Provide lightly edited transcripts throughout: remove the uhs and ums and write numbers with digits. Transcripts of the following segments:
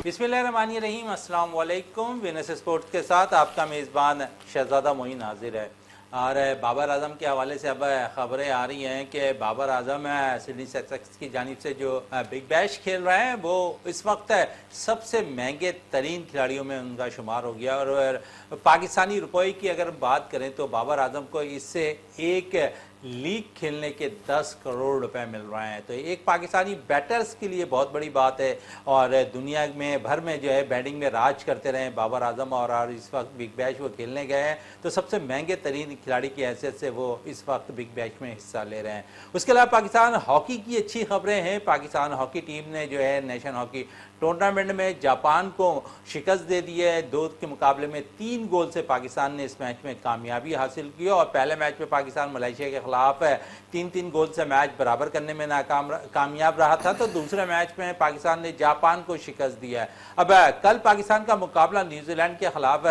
बिस्मिल्लाहिर्रहमानिर्रहीम, अस्सलाम वालेकुम। विनस स्पोर्ट्स के साथ आपका मेज़बान शहजादा मोइन हाजिर है। और बाबर आजम के हवाले से अब ख़बरें आ रही हैं कि बाबर आजम सिडनी सेक्स की जानिब से जो बिग बैश खेल रहे हैं वो इस वक्त सबसे महंगे तरीन खिलाड़ियों में उनका शुमार हो गया। और पाकिस्तानी रुपये की अगर बात करें तो बाबर आजम को इससे एक लीग खेलने के 10 करोड़ रुपए मिल रहे हैं। तो एक पाकिस्तानी बैटर्स के लिए बहुत बड़ी बात है। और दुनिया में भर में जो है बैटिंग में राज करते रहे बाबर आजम, और इस वक्त बिग बैश वो खेलने गए हैं तो सबसे महंगे तरीन खिलाड़ी की हैसियत से वो इस वक्त बिग बैश में हिस्सा ले रहे हैं। उसके अलावा पाकिस्तान हॉकी की अच्छी खबरें हैं। पाकिस्तान हॉकी टीम ने जो है नेशन हॉकी टूर्नामेंट में जापान को शिकस्त दे दी है। 2 के मुकाबले में 3 गोल से पाकिस्तान ने इस मैच में कामयाबी हासिल की। और पहले मैच में पाकिस्तान मलेशिया के खिलाफ 3-3 गोल से मैच बराबर करने में कामयाब रहा था, तो दूसरे मैच में पाकिस्तान ने जापान को शिकस्त दिया है। अब कल पाकिस्तान का मुकाबला न्यूजीलैंड के खिलाफ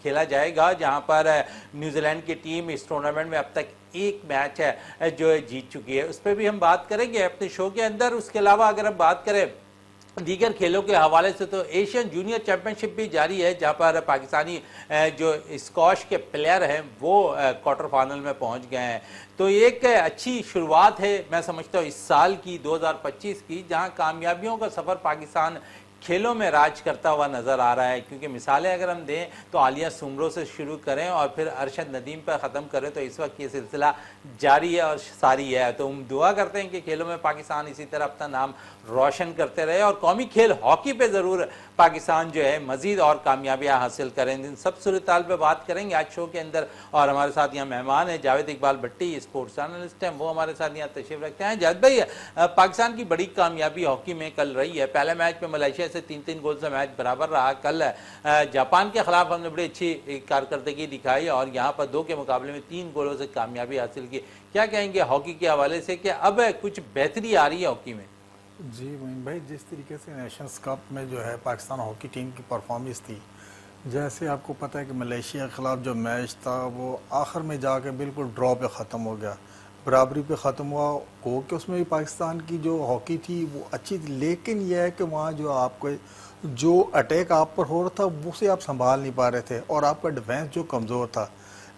खेला जाएगा, जहां पर न्यूजीलैंड की टीम इस टूर्नामेंट में अब तक एक मैच है जो जीत चुकी है। उस पर भी हम बात करेंगे अपने शो के अंदर। उसके अलावा अगर हम बात करें दीगर खेलों के हवाले से तो एशियन जूनियर चैंपियनशिप भी जारी है, जहां पर पाकिस्तानी जो स्क्वॉश के प्लेयर हैं वो क्वार्टर फाइनल में पहुंच गए हैं। तो एक अच्छी शुरुआत है मैं समझता हूँ इस साल की 2025 की, जहां कामयाबियों का सफ़र पाकिस्तान खेलों में राज करता हुआ नज़र आ रहा है। क्योंकि मिसालें अगर हम दें तो आलिया सुमरो से शुरू करें और फिर अरशद नदीम पर ख़त्म करें तो इस वक्त ये सिलसिला जारी है और सारी है। तो हम दुआ करते हैं कि खेलों में पाकिस्तान इसी तरह अपना नाम रोशन करते रहे और कौमी खेल हॉकी पे ज़रूर पाकिस्तान जो है मज़ीद और कामयाबियाँ हासिल करें। इन सब सूरत पर बात करेंगे आज शो के अंदर। और हमारे साथ यहाँ मेहमान है जावेद इकबाल भट्टी, स्पोर्ट्स एनालिस्ट हैं, वो हमारे साथ यहाँ तशरीफ रखते हैं। जावेद भाई, पाकिस्तान की बड़ी कामयाबी हॉकी में कल रही है। पहले मैच में मलेशिया से 3-3 गोल से मैच बराबर रहा। कल जापान के खिलाफ हमने बड़ी अच्छी कारकर्दगी दिखाई और यहाँ पर 2 के मुकाबले में 3 गोलों से कामयाबी हासिल की। क्या कहेंगे हॉकी के हवाले से कि अब कुछ बेहतरी आ रही है हॉकी में? जी मोइन भाई, जिस तरीके से नेशंस कप में जो है पाकिस्तान हॉकी टीम की परफॉर्मेंस थी, जैसे आपको पता है कि मलेशिया के ख़िलाफ़ जो मैच था वो आखिर में जाके बिल्कुल ड्रॉ पे ख़त्म हो गया, बराबरी पे ख़त्म हुआ। हो कि उसमें भी पाकिस्तान की जो हॉकी थी वो अच्छी थी, लेकिन यह है कि वहाँ जो आपको जो अटैक आप पर हो रहा था उसे आप संभाल नहीं पा रहे थे और आपका डिफेंस जो कमज़ोर था।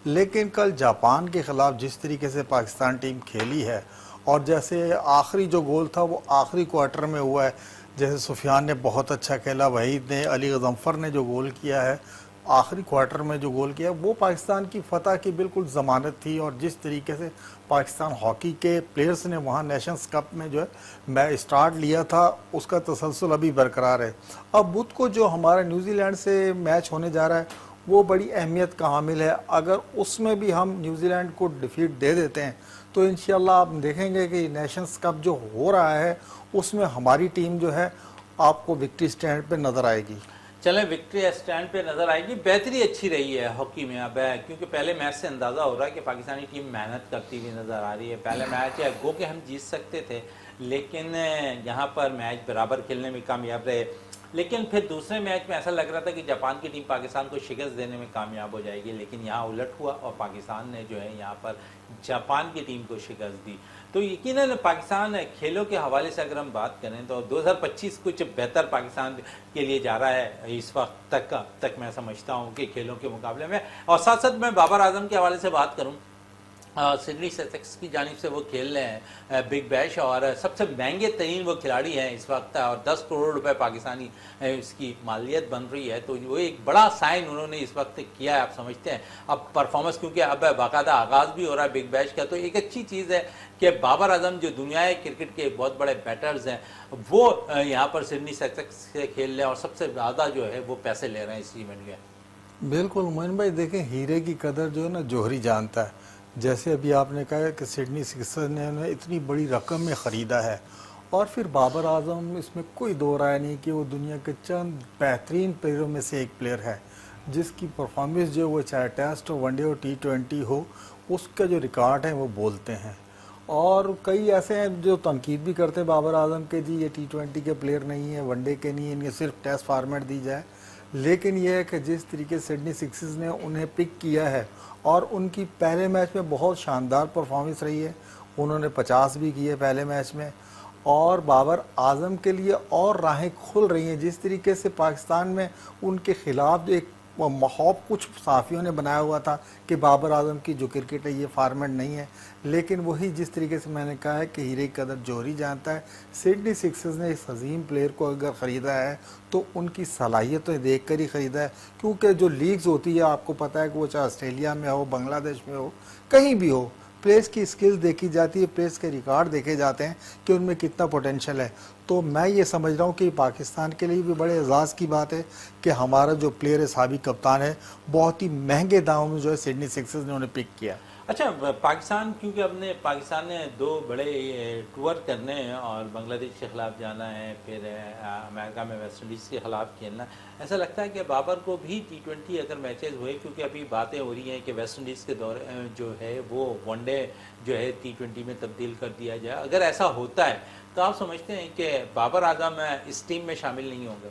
लेकिन कल जापान के ख़िलाफ़ जिस तरीके से पाकिस्तान टीम खेली है और जैसे आखिरी जो गोल था वो आखिरी क्वार्टर में हुआ है, जैसे सुफियान ने बहुत अच्छा खेला, वहीद ने, अली गजम्फर ने जो गोल किया है आखिरी क्वार्टर में जो गोल किया वो पाकिस्तान की फतह की बिल्कुल ज़मानत थी। और जिस तरीके से पाकिस्तान हॉकी के प्लेयर्स ने वहाँ नेशंस कप में जो है मैच स्टार्ट लिया था उसका तसलसल अभी बरकरार है। अब बुध को जो हमारा न्यूजीलैंड से मैच होने जा रहा है वो बड़ी अहमियत का हामिल है। अगर उसमें भी हम न्यूजीलैंड को डिफीट दे देते हैं तो इंशाल्लाह आप देखेंगे कि नेशंस कप जो हो रहा है उसमें हमारी टीम जो है आपको विक्ट्री स्टैंड पे नज़र आएगी। चलें, विक्ट्री स्टैंड पे नज़र आएगी। बेहतरी अच्छी रही है हॉकी में अब, क्योंकि पहले मैच से अंदाज़ा हो रहा है कि पाकिस्तानी टीम मेहनत करती हुई नज़र आ रही है। पहले मैच है गो के हम जीत सकते थे, लेकिन यहाँ पर मैच बराबर खेलने में कामयाब रहे। लेकिन फिर दूसरे मैच में ऐसा लग रहा था कि जापान की टीम पाकिस्तान को शिकस्त देने में कामयाब हो जाएगी, लेकिन यहाँ उलट हुआ और पाकिस्तान ने जो है यहाँ पर जापान की टीम को शिकस्त दी। तो यकीनन पाकिस्तान खेलों के हवाले से अगर हम बात करें तो 2025 कुछ बेहतर पाकिस्तान के लिए जा रहा है इस वक्त तक मैं समझता हूँ कि खेलों के मुकाबले में। और साथ साथ मैं बाबर आजम के हवाले से बात करूँ, सिडनी सेक्स की जानिब से वो खेल रहे हैं बिग बैश और सबसे महंगे तरीन वो खिलाड़ी हैं इस वक्त और 10 करोड़ रुपए पाकिस्तानी इसकी मालियत बन रही है। तो वो एक बड़ा साइन उन्होंने इस वक्त किया है, आप समझते हैं। अब परफॉर्मेंस क्योंकि अब बाकायदा आगाज़ भी हो रहा है बिग बैश का, तो एक अच्छी चीज़ है कि बाबर आजम जो दुनिया क्रिकेट के बहुत बड़े बैटर्स हैं वो यहाँ पर सिडनी सेक्स से खेल रहे हैं और सबसे ज़्यादा जो है वो पैसे ले रहे हैं इस इवेंट में। बिल्कुल मोइन भाई, देखें हीरे की कदर जो है ना जौहरी जानता है। जैसे अभी आपने कहा कि सिडनी सिक्सर्स ने उन्हें इतनी बड़ी रकम में ख़रीदा है और फिर बाबर आजम, इसमें कोई दो राय नहीं कि वो दुनिया के चंद बेहतरीन प्लेयरों में से एक प्लेयर है जिसकी परफॉर्मेंस जो वो चाहे टेस्ट हो, वनडे हो, T20 हो, उसका जो रिकॉर्ड है वो बोलते हैं। और कई ऐसे हैं जो तनकीद भी करते हैं बाबर आजम के, जी ये T20 के प्लेयर नहीं है, वनडे के नहीं है, इन्हें सिर्फ टेस्ट फार्मेट दी जाए। लेकिन यह है कि जिस तरीके से सिडनी सिक्सर्स ने उन्हें पिक किया है और उनकी पहले मैच में बहुत शानदार परफॉर्मेंस रही है, उन्होंने 50 भी किए पहले मैच में और बाबर आजम के लिए और राहें खुल रही हैं। जिस तरीके से पाकिस्तान में उनके खिलाफ जो एक माहौल कुछ सहाफ़ियों ने बनाया हुआ था कि बाबर आजम की जो क्रिकेट है ये फॉर्मेट नहीं है, लेकिन वही जिस तरीके से मैंने कहा है कि हीरे की कदर जौहरी जानता है, सिडनी सिक्सर्स ने इस अजीम प्लेयर को अगर ख़रीदा है तो उनकी सलाहियतें देख कर ही ख़रीदा है। क्योंकि जो लीग्स होती है आपको पता है कि वो चाहे ऑस्ट्रेलिया में हो, बांग्लादेश में हो, कहीं भी हो, प्लेयर्स की स्किल्स देखी जाती है, प्लेयर्स के रिकॉर्ड देखे जाते हैं कि उनमें कितना पोटेंशियल है। तो मैं ये समझ रहा हूँ कि पाकिस्तान के लिए भी बड़े एजाज़ की बात है कि हमारा जो प्लेयर है, साबिक कप्तान है, बहुत ही महंगे दामों में जो है सिडनी सिक्सर्स ने उन्हें पिक किया। अच्छा, पाकिस्तान क्योंकि अपने पाकिस्तान ने 2 बड़े टूर करने हैं और बांग्लादेश के ख़िलाफ़ जाना है, फिर अमेरिका में वेस्ट इंडीज़ के ख़िलाफ़ खेलना, ऐसा लगता है कि बाबर को भी T20 अगर मैचेस हुए, क्योंकि अभी बातें हो रही हैं कि वेस्ट इंडीज़ के दौरे जो है वो वनडे जो है T20 में तब्दील कर दिया जाए। अगर ऐसा होता है तो आप समझते हैं कि बाबर आजम इस टीम में शामिल नहीं होंगे?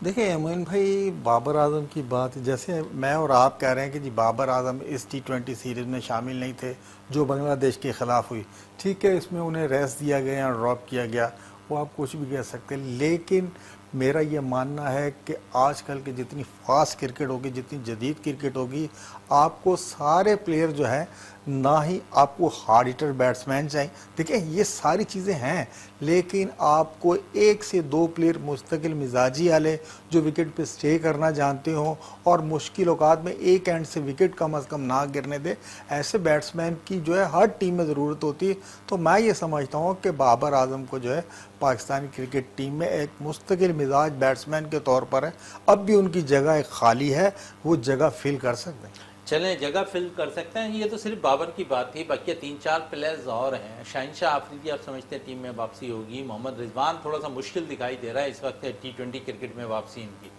देखिए मोइन भाई, बाबर आजम की बात जैसे मैं और आप कह रहे हैं कि जी बाबर आजम इस T20 सीरीज़ में शामिल नहीं थे जो बांग्लादेश के ख़िलाफ़ हुई, ठीक है, इसमें उन्हें रेस्ट दिया गया, ड्रॉप किया गया, वो आप कुछ भी कह सकते हैं। लेकिन मेरा ये मानना है कि आजकल की जितनी फास्ट क्रिकेट होगी, जितनी जदीद क्रिकेट होगी, आपको सारे प्लेयर जो है, ना ही आपको हार्ड हिटर बैट्समैन चाहिए, देखिए ये सारी चीज़ें हैं, लेकिन आपको 1 से 2 प्लेयर मुस्तकिल मिजाजी वाले जो विकेट पे स्टे करना जानते हो और मुश्किल औकात में एक एंड से विकेट कम अज़ कम ना गिरने दे, ऐसे बैट्समैन की जो है हर टीम में ज़रूरत होती है। तो मैं ये समझता हूँ कि बाबर आजम को जो है पाकिस्तानी क्रिकेट टीम में एक मुस्तकिल मिजाज बैट्समैन के तौर पर है, अब भी उनकी जगह एक खाली है, वो जगह फिल कर सकते हैं। चलें, जगह फिल कर सकते हैं। ये तो सिर्फ बाबर की बात थी, बाकी 3-4 प्लेयर्स और हैं। शाहिनशाह अफरीदी आप समझते हैं टीम में वापसी होगी? मोहम्मद रिजवान थोड़ा सा मुश्किल दिखाई दे रहा है इस वक्त T20 क्रिकेट में वापसी इनकी।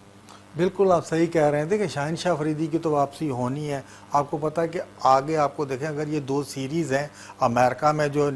बिल्कुल आप सही कह रहे हैं। देखिए शाहिनशाह अफरीदी की तो वापसी होनी है। आपको पता है कि आगे आपको देखें, अगर ये 2 सीरीज़ हैं, अमेरिका में जो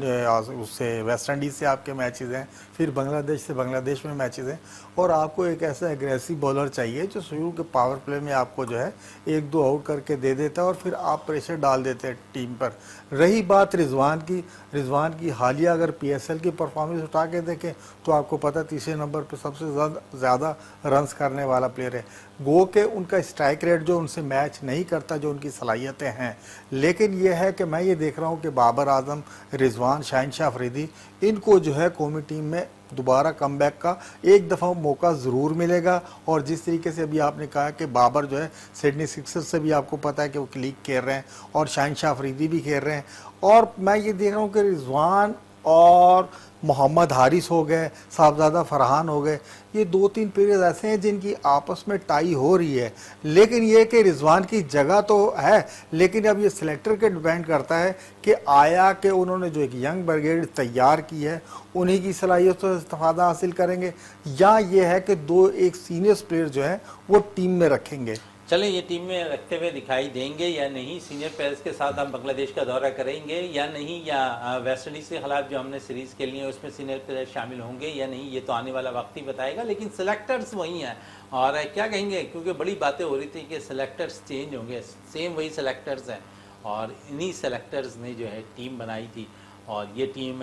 उससे वेस्ट इंडीज़ से आपके मैचेस हैं, फिर बांग्लादेश से बांग्लादेश में मैचेस हैं, और आपको एक ऐसा एग्रेसिव बॉलर चाहिए जो शुरू के पावर प्ले में आपको जो है 1-2 आउट करके दे देता है और फिर आप प्रेशर डाल देते हैं टीम पर। रही बात रिजवान की हालिया अगर PSL की परफॉर्मेंस उठा के देखें तो आपको पता है तीसरे नंबर पर सबसे ज़्यादा रन्स करने वाला प्लेयर है। गो के उनका स्ट्राइक रेट जो उनसे मैच नहीं करता जो उनकी सलाहियतें हैं, लेकिन यह है कि मैं ये देख रहा हूँ कि बाबर आजम, रिजवान, शाहिनशाह अफरीदी, इनको जो है कौमी टीम में दोबारा कमबैक का एक दफ़ा मौका ज़रूर मिलेगा। और जिस तरीके से अभी आपने कहा कि बाबर जो है सिडनी सिक्सर्स से भी आपको पता है कि वो लीग खेल रहे हैं और शाहिनशाह अफरीदी भी खेल रहे हैं, और मैं ये देख रहा हूँ कि रिजवान और मोहम्मद हारिस हो गए, साहबजादा फरहान हो गए, ये 2-3 प्लेयर्स ऐसे हैं जिनकी आपस में टाई हो रही है। लेकिन ये कि रिजवान की जगह तो है, लेकिन अब ये सिलेक्टर के डिपेंड करता है कि आया कि उन्होंने जो एक यंग ब्रिगेड तैयार की है उन्हीं की सलाहियतों से इस्तेफादा हासिल करेंगे, या ये है कि 2-1 सीनियर प्लेयर जो है वो टीम में रखेंगे। चलें, ये टीम में रखते हुए दिखाई देंगे या नहीं? सीनियर प्लेयर्स के साथ हम बांग्लादेश का दौरा करेंगे या नहीं, या वेस्ट इंडीज़ के खिलाफ जो हमने सीरीज़ खेली है उसमें सीनियर प्लेयर शामिल होंगे या नहीं, ये तो आने वाला वक्त ही बताएगा। लेकिन सिलेक्टर्स वही हैं, और क्या कहेंगे, क्योंकि बड़ी बातें हो रही थी कि सिलेक्टर्स चेंज होंगे, सेम वही सिलेक्टर्स हैं, और इन्हीं सेलेक्टर्स ने जो है टीम बनाई थी, और ये टीम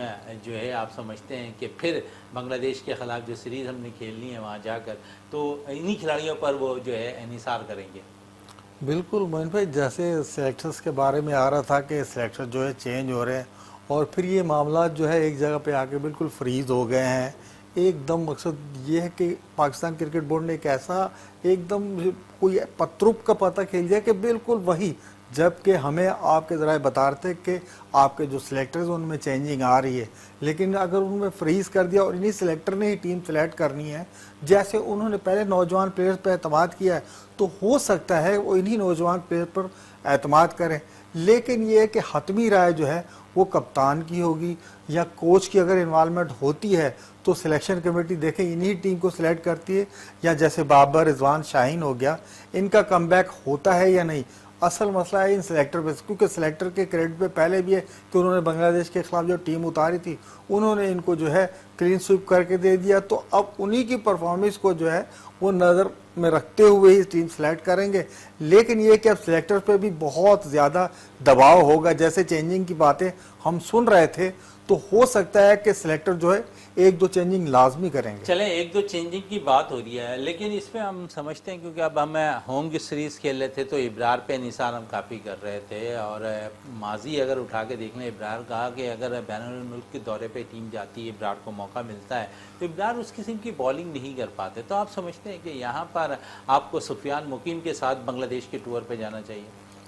जो है आप समझते हैं कि फिर बांग्लादेश के ख़िलाफ़ जो सीरीज़ हमने खेलनी है वहाँ जाकर, तो इन्हीं खिलाड़ियों पर वो जो है इन्हिसार करेंगे। बिल्कुल मोइन भाई, जैसे सेलेक्टर्स के बारे में आ रहा था कि सेलेक्टर जो है चेंज हो रहे हैं, और फिर ये मामला जो है एक जगह पे आके बिल्कुल फ्रीज हो गए हैं एकदम। मकसद ये है कि पाकिस्तान क्रिकेट बोर्ड ने एक ऐसा एकदम कोई पत्रुप का पता खेल दिया कि बिल्कुल वही, जबकि हमें आपके ज़रा बता रहे थे कि आपके जो सिलेक्टर्स उनमें चेंजिंग आ रही है, लेकिन अगर उनमें फ्रीज़ कर दिया और इन्हीं सिलेक्टर ने ही टीम सेलेक्ट करनी है, जैसे उन्होंने पहले नौजवान प्लेयर्स पर एतमाद किया है, तो हो सकता है वो इन्हीं नौजवान प्लेयर पर एतमाद करें। लेकिन ये है कि हतमी राय जो है वो कप्तान की होगी, या कोच की अगर इन्वॉल्वमेंट होती है तो सिलेक्शन कमेटी देखें इन्हीं टीम को सिलेक्ट करती है, या जैसे बाबर, रिजवान, शाहीन हो गया, इनका कमबैक होता है या नहीं। असल मसला है इन सिलेक्टर पे, क्योंकि सिलेक्टर के क्रेडिट पे पहले भी है कि उन्होंने बांग्लादेश के खिलाफ जो टीम उतारी थी उन्होंने इनको जो है क्लीन स्वीप करके दे दिया, तो अब उन्हीं की परफॉर्मेंस को जो है वो नज़र में रखते हुए ही टीम सेलेक्ट करेंगे। लेकिन ये कि अब सिलेक्टर पे भी बहुत ज़्यादा दबाव होगा, जैसे चेंजिंग की बातें हम सुन रहे थे तो हो सकता है कि सिलेक्टर जो है एक दो चेंजिंग लाजमी करेंगे। चलें, एक दो चेंजिंग की बात हो रही है, लेकिन इसमें हम समझते हैं क्योंकि अब हम होम की सीरीज़ खेल रहे थे तो इब्रार पे निसार हम काफ़ी कर रहे थे, और माजी अगर उठा के देख लें, इब्रार कहा कि अगर बैनुल मुल्क के दौरे पे टीम जाती है, इब्रार को मौका मिलता है तो इब्रार उस किस्म की बॉलिंग नहीं कर पाते। तो आप समझते हैं कि यहाँ पर आपको सुफियान मुकीम के साथ बांग्लादेश के टूर पर जाना चाहिए?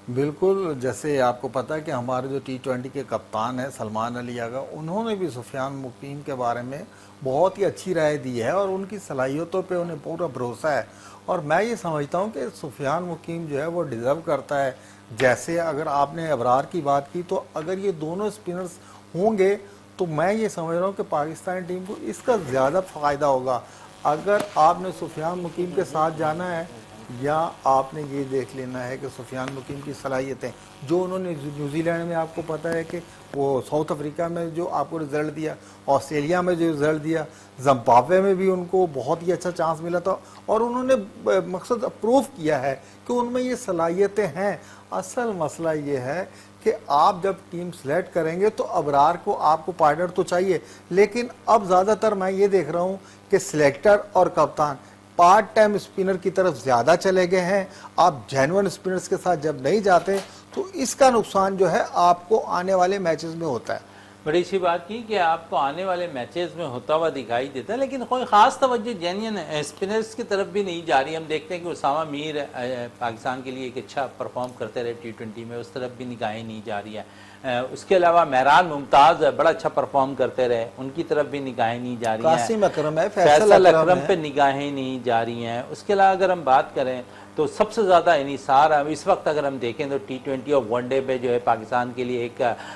बिल्कुल, जैसे आपको पता है कि हमारे जो T20 के कप्तान हैं सलमान अली आगा, उन्होंने भी सुफियान मुकीम के बारे में बहुत ही अच्छी राय दी है और उनकी सलाहियतों पे उन्हें पूरा भरोसा है। और मैं ये समझता हूँ कि सुफियान मुकीम जो है वो डिज़र्व करता है। जैसे अगर आपने अबरार की बात की, तो अगर ये दोनों स्पिनर्स होंगे तो मैं ये समझ रहा हूँ कि पाकिस्तानी टीम को इसका ज़्यादा फ़ायदा होगा। अगर आपने सुफियान मुकीम के साथ जाना है या आपने ये देख लेना है कि सुफियान मुकीम की सलाहियतें जो उन्होंने न्यूजीलैंड में, आपको पता है कि वो साउथ अफ्रीका में जो आपको रिज़ल्ट दिया, ऑस्ट्रेलिया में जो रिज़ल्ट दिया, जिम्बाब्वे में भी उनको बहुत ही अच्छा चांस मिला था और उन्होंने मकसद प्रूव किया है कि उनमें ये सलाहियतें हैं। असल मसला ये है कि आप जब टीम सेलेक्ट करेंगे तो अबरार को आपको पार्टनर तो चाहिए, लेकिन अब ज़्यादातर मैं ये देख रहा हूँ कि सिलेक्टर और कप्तान पार्ट टाइम स्पिनर की तरफ ज़्यादा चले गए हैं। आप जेन्युइन स्पिनर्स के साथ जब नहीं जाते तो इसका नुकसान जो है आपको आने वाले मैचेस में होता है। बड़ी अच्छी बात की कि आपको आने वाले मैचेस में होता हुआ दिखाई देता है, लेकिन कोई ख़ास तवज्जो जेन्युइन स्पिनर्स की तरफ भी नहीं जा रही। हम देखते हैं कि उसामा मीर पाकिस्तान के लिए एक अच्छा परफॉर्म करते रहे T20 में, उस तरफ भी निगाहें नहीं जा रही है। उसके अलावा मेहरान मुमताज़ बड़ा अच्छा परफॉर्म करते रहे, उनकी तरफ भी निगाहें नहीं जा रही हैं। कासिम अकरम है, फैसल अकरम पे निगाहें नहीं जा रही हैं। उसके अलावा अगर हम बात करें तो सबसे ज़्यादा इनिसार इस वक्त अगर हम देखें तो T20 और वनडे पे जो है पाकिस्तान के लिए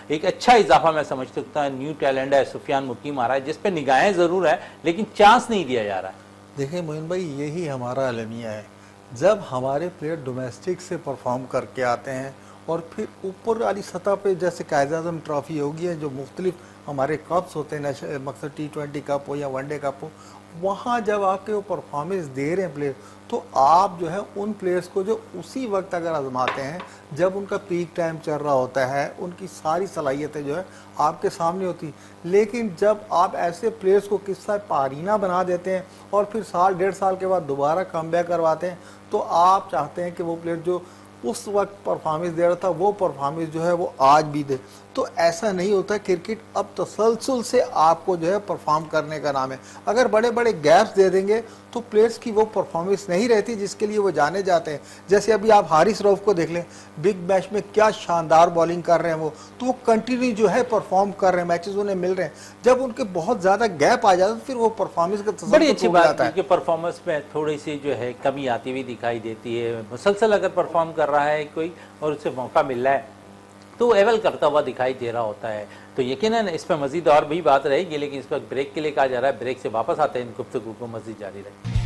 एक अच्छा इजाफा मैं समझ सकता हूँ। न्यू टैलेंट है, सुफियान मुकीम आ रहा है जिस पे निगाहें ज़रूर है लेकिन चांस नहीं दिया जा रहा है। देखिए मोइन भाई, यही हमारा अलमिया है। जब हमारे प्लेयर डोमेस्टिक से परफॉर्म करके आते हैं और फिर ऊपर वाली सतह पे जैसे कायद-ए-आज़म ट्रॉफी होगी है, जो मुख्तलिफ हमारे कप्स होते हैं, मकसद T20 कप हो या वनडे कप हो, वहाँ जब आके वो परफॉर्मेंस दे रहे हैं प्लेयर, तो आप जो है उन प्लेयर्स को जो उसी वक्त अगर आजमाते हैं जब उनका पीक टाइम चल रहा होता है, उनकी सारी सलाहियतें जो है आपके सामने होती। लेकिन जब आप ऐसे प्लेयर्स को किस्सा पारीना बना देते हैं और फिर साल डेढ़ साल के बाद दोबारा कमबैक करवाते हैं, तो आप चाहते हैं कि वो प्लेयर जो उस वक्त परफॉर्मेंस दे रहा था वो परफॉर्मेंस जो है वो आज भी दे। तो ऐसा नहीं होता। क्रिकेट अब तसलसल से आपको जो है परफॉर्म करने का नाम है। अगर बड़े बड़े गैप्स दे देंगे तो प्लेयर्स की वो परफॉर्मेंस नहीं रहती जिसके लिए वो जाने जाते हैं। जैसे अभी आप हारिस रऊफ को देख लें, बिग बैश में क्या शानदार बॉलिंग कर रहे हैं वो, तो वो कंटिन्यू जो है परफॉर्म कर रहे हैं, मैचेस उन्हें मिल रहे हैं। जब उनके बहुत ज़्यादा गैप आ जाता है तो फिर वो परफॉर्मेंस का बड़ी अच्छी बात है कि परफॉर्मेंस में थोड़ी सी जो है कमी आती हुई दिखाई देती है। मुसलसल अगर परफॉर्म कर रहा है कोई और उसे मौका मिल रहा है तो एवल करता हुआ दिखाई दे रहा होता है। तो यकीनन इस पर मजीद और भी बात रहेगी, लेकिन इस वक्त ब्रेक के लिए कहा जा रहा है। ब्रेक से वापस आते हैं, इन गुफ्तगू को मजीद जारी रखें।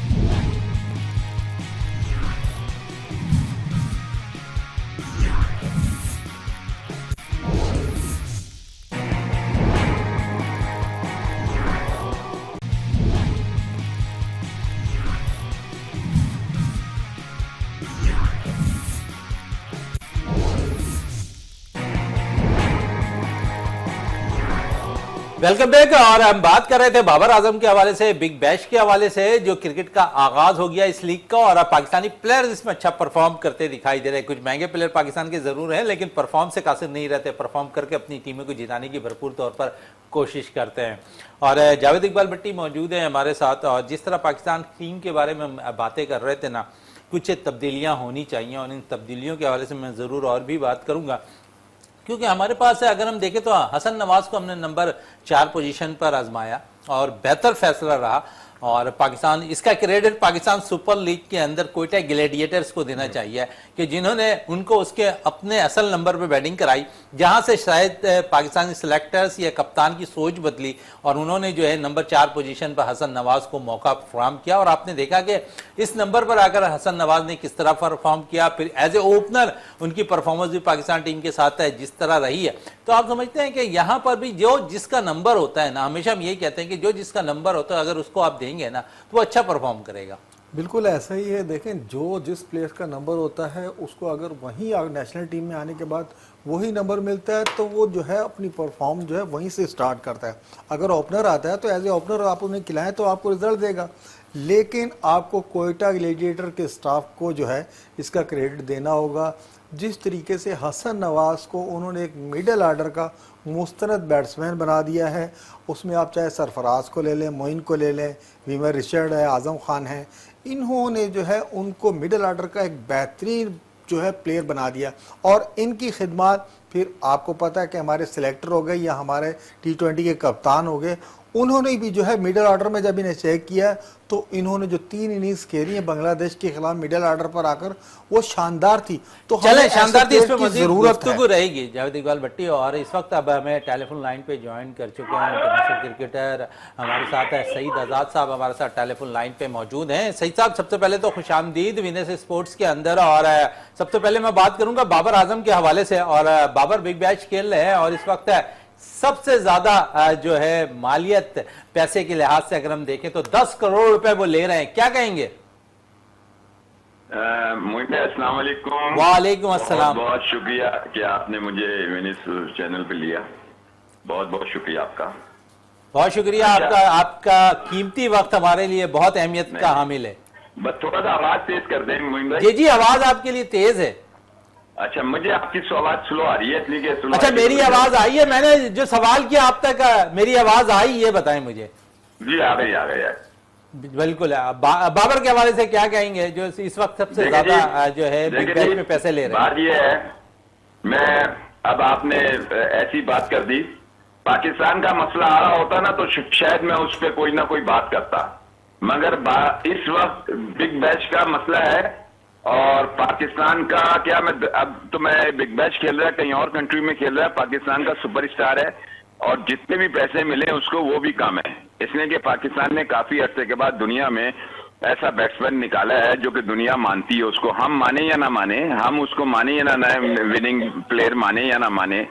Welcome back. और हम बात कर रहे थे बाबर आजम के हवाले से, बिग बैश के हवाले से, जो क्रिकेट का आगाज हो गया इस लीग का, और अब पाकिस्तानी प्लेयर्स इसमें अच्छा परफॉर्म करते दिखाई दे रहे हैं। कुछ महंगे प्लेयर पाकिस्तान के जरूर हैं लेकिन परफॉर्म से कासिर नहीं रहते, परफॉर्म करके अपनी टीमों को जिताने की भरपूर तौर पर कोशिश करते हैं। और जावेद इकबाल भट्टी मौजूद हैं हमारे साथ। और जिस तरह पाकिस्तान टीम के बारे में बातें कर रहे थे ना, कुछ तब्दीलियाँ होनी चाहिए और इन तब्दीलियों के हवाले से मैं ज़रूर और भी बात करूँगा, क्योंकि हमारे पास है, अगर हम देखें तो हसन नवाज को हमने नंबर 4 पोजीशन पर आजमाया और बेहतर फैसला रहा। और पाकिस्तान, इसका क्रेडिट पाकिस्तान सुपर लीग के अंदर कोयटा ग्लैडिएटर्स को देना चाहिए कि जिन्होंने उनको उसके अपने असल नंबर पे बैटिंग कराई, जहां से शायद पाकिस्तानी सिलेक्टर्स या कप्तान की सोच बदली और उन्होंने जो है नंबर 4 पोजीशन पर हसन नवाज को मौका फराहम किया। और आपने देखा कि इस नंबर पर आकर हसन नवाज ने किस तरह परफॉर्म किया, फिर एज ए ओपनर उनकी परफॉर्मेंस भी पाकिस्तान टीम के साथ है जिस तरह रही है। तो आप समझते हैं कि यहाँ पर भी जो जिसका नंबर होता है ना, हमेशा हम यही कहते हैं कि जो जिसका नंबर होता है अगर उसको आप देंगे ना तो वो अच्छा परफॉर्म करेगा। बिल्कुल ऐसा ही है। देखें, जो जिस प्लेयर का नंबर होता है उसको अगर वहीं नेशनल टीम में आने के बाद वही नंबर मिलता है तो वो जो है अपनी परफॉर्म जो है वहीं से स्टार्ट करता है। अगर ओपनर आता है तो एज ए ओपनर आप उन्हें खिलाएं तो आपको रिजल्ट देगा, लेकिन आपको कोयटा ग्लेडिएटर के स्टाफ को जो है इसका क्रेडिट देना होगा। जिस तरीके से हसन नवाज को उन्होंने एक मिडिल आर्डर का मुस्तनद बैट्समैन बना दिया है, उसमें आप चाहे सरफराज को ले लें, मोइन को ले लें, वीमर रिचर्ड है, आज़म खान है, इन्होंने जो है उनको मिडिल आर्डर का एक बेहतरीन जो है प्लेयर बना दिया। और इनकी खिदमत फिर आपको पता है कि हमारे सिलेक्टर हो गए या हमारे T20 के कप्तान हो गए, उन्होंने भी जो है मिडिल ऑर्डर में जब इन्हें चेक किया तो इन्होंने जो 3 इनिंग्स खेली है बांग्लादेश के खिलाफ मिडिल ऑर्डर पर आकर, वो शानदार थी। तो चले शानदार थी, इस पे मज़ीद जरूरत गुफ्तगू रहेगी जावेद इकबाल भट्टी। और इस वक्त अब हमें टेलीफोन लाइन पे ज्वाइन कर चुके हैं इंटरनेशनल क्रिकेटर हमारे साथ है सईद आज़ाद साहब, हमारे साथ टेलीफोन लाइन पे मौजूद हैं। सईद साहब, सबसे पहले तो खुशामदीद विनर्स स्पोर्ट्स के अंदर। और सबसे पहले मैं बात करूंगा बाबर आजम के हवाले से। और बाबर बिग बैच खेल रहे हैं और इस वक्त सबसे ज्यादा जो है मालियत पैसे के लिहाज से अगर हम देखें तो 10 करोड़ रुपए वो ले रहे हैं, क्या कहेंगे? अस्सलाम वालेकुम। वालेकुम अस्सलाम। बहुत शुक्रिया कि आपने मुझे विनिस चैनल पे लिया, बहुत बहुत शुक्रिया आपका। बहुत शुक्रिया आपका, आपका कीमती वक्त हमारे लिए बहुत अहमियत का हामिल है। बस थोड़ा सा आवाज तेज कर दें मोइन भाई। जी जी, आवाज आपके लिए तेज है। अच्छा, मुझे आपकी आवाज स्लो आ रही है इसलिए कि स्लो। अच्छा, मेरी आवाज आई है? मैंने जो सवाल किया आप तक मेरी आवाज आई, ये बताएं मुझे। जी आ गई आ गई। बिल्कुल। बाबर के हवाले से क्या कहेंगे जो इस वक्त सबसे ज्यादा जो है बिग बैच में पैसे ले रहे हैं? बात ये है, मैं अब आपने ऐसी बात कर दी, पाकिस्तान का मसला आ रहा होता ना तो शायद मैं उस पर कोई ना कोई बात करता, मगर इस वक्त बिग बैच का मसला है। और पाकिस्तान का क्या, मैं अब तो मैं बिग बैच खेल रहा है, कहीं और कंट्री में खेल रहा है, पाकिस्तान का सुपरस्टार है और जितने भी पैसे मिले उसको वो भी कम है, इसलिए कि पाकिस्तान ने काफी अरसे के बाद दुनिया में ऐसा बैट्समैन निकाला है जो कि दुनिया मानती है उसको। हम माने या ना माने, हम उसको माने या ना विनिंग प्लेयर माने या ना माने,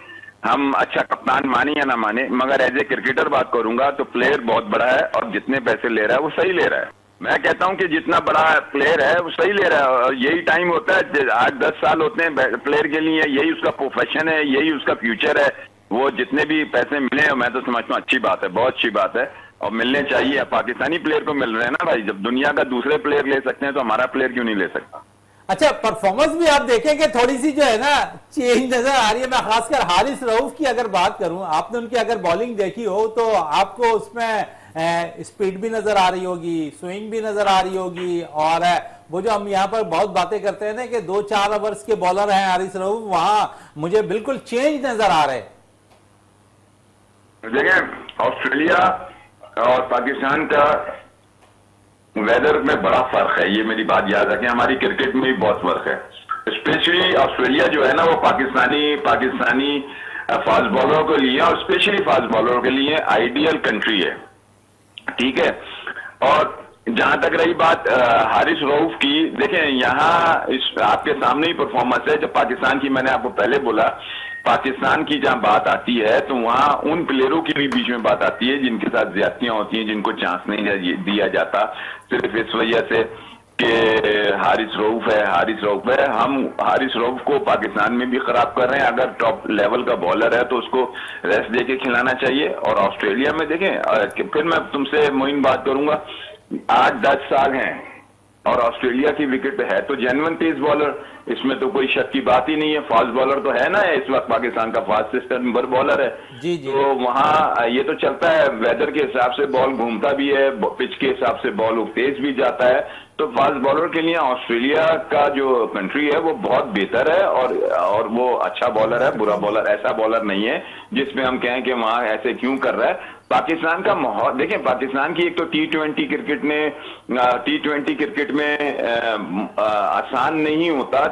हम अच्छा कप्तान माने या ना माने, मगर एज ए क्रिकेटर बात करूंगा तो प्लेयर बहुत बड़ा है और जितने पैसे ले रहा है वो सही ले रहा है। मैं कहता हूं कि जितना बड़ा प्लेयर है वो सही ले रहा है और यही टाइम होता है, 8-10 साल होते हैं प्लेयर के लिए, यही उसका प्रोफेशन है, यही उसका फ्यूचर है। वो जितने भी पैसे मिले मैं तो समझता हूँ अच्छी बात है, बहुत अच्छी बात है और मिलने चाहिए। पाकिस्तानी प्लेयर को मिल रहे हैं ना भाई, जब दुनिया का दूसरे प्लेयर ले सकते हैं तो हमारा प्लेयर क्यों नहीं ले सकता? अच्छा, परफॉर्मेंस भी आप देखेंगे थोड़ी सी जो है ना चेंज नजर आ रही है। मैं खासकर हारिस रऊफ की अगर बात करूं, आपने उनकी अगर बॉलिंग देखी हो तो आपको उसमें स्पीड भी नजर आ रही होगी, स्विंग भी नजर आ रही होगी। और वो जो हम यहाँ पर बहुत बातें करते हैं ना कि 2-4 ओवर्स के बॉलर हैं हारिस रऊफ, वहां मुझे बिल्कुल चेंज नजर आ रहे हैं। देखिए, ऑस्ट्रेलिया और पाकिस्तान का वेदर में बड़ा फर्क है, ये मेरी बात याद रखें। हमारी क्रिकेट में भी बहुत फर्क है, स्पेशली ऑस्ट्रेलिया जो है ना वो पाकिस्तानी फास्ट बॉलरों के लिए और स्पेशली फास्ट बॉलरों के लिए आइडियल कंट्री है, ठीक है। और जहां तक रही बात हारिस रऊफ की, देखें यहाँ इस आपके सामने ही परफॉर्मेंस है। जब पाकिस्तान की, मैंने आपको पहले बोला, पाकिस्तान की जहां बात आती है तो वहां उन प्लेयरों की भी बीच में बात आती है जिनके साथ ज्यादतियां होती हैं, जिनको चांस नहीं दिया जाता, सिर्फ इस वजह से कि हारिस रऊफ है। हम हारिस रऊफ को पाकिस्तान में भी खराब कर रहे हैं। अगर टॉप लेवल का बॉलर है तो उसको रेस्ट दे के खिलाना चाहिए। और ऑस्ट्रेलिया में देखें, फिर मैं तुमसे मोइन बात करूंगा, 8-10 साल हैं और ऑस्ट्रेलिया की विकेट पे है तो जेन्युइन तेज बॉलर, इसमें तो कोई शक की बात ही नहीं है। फास्ट बॉलर तो है ना, इस वक्त पाकिस्तान का फास्टेस्ट नंबर बॉलर है जी जी। तो वहां ये तो चलता है, वेदर के हिसाब से बॉल घूमता भी है, पिच के हिसाब से बॉल तेज भी जाता है। तो फास्ट बॉलर के लिए ऑस्ट्रेलिया का जो कंट्री है वो बहुत बेहतर है और वो अच्छा बॉलर है, बुरा बॉलर, ऐसा बॉलर नहीं है जिसमें हम कहें कि वहां ऐसे क्यों कर रहा है। पाकिस्तान का माहौल देखें, पाकिस्तान की एक तो T20 क्रिकेट में आसान नहीं होता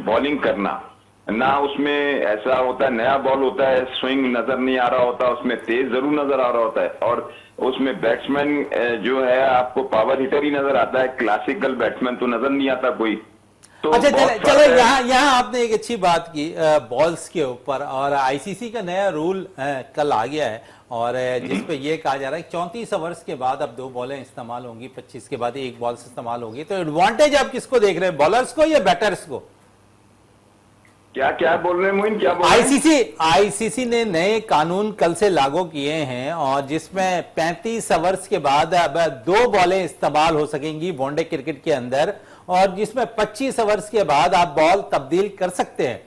बॉलिंग करना ना, उसमें ऐसा होता है, नया बॉल होता है, स्विंग नजर नहीं आ रहा होता, उसमें तेज जरूर नजर आ रहा होता है और उसमें बैट्समैन जो है आपको पावर हिटर ही नजर आता है, क्लासिकल बैट्समैन तो नजर नहीं आता कोई। तो अच्छा, बहुत चले फर्क चले है। यहाँ आपने एक अच्छी बात की बॉल्स के ऊपर, और आईसीसी का नया रूल कल आ गया है, और जिस पे ये कहा जा रहा है 34 ओवर्स के बाद अब 2 बॉलें इस्तेमाल होंगी, 25 के बाद 1 बॉल इस्तेमाल होगी। तो एडवांटेज आप किसको देख रहे हैं, बॉलर्स को या बैटर्स को? क्या क्या बोल रहे हैं मोइन, क्या बोल रहे हैं? आईसीसी ने नए कानून कल से लागू किए हैं, और जिसमें 35 ओवर्स के बाद अब 2 बॉलें इस्तेमाल हो सकेंगी वनडे क्रिकेट के अंदर, और जिसमें 25 ओवर्स के बाद आप बॉल तब्दील कर सकते हैं।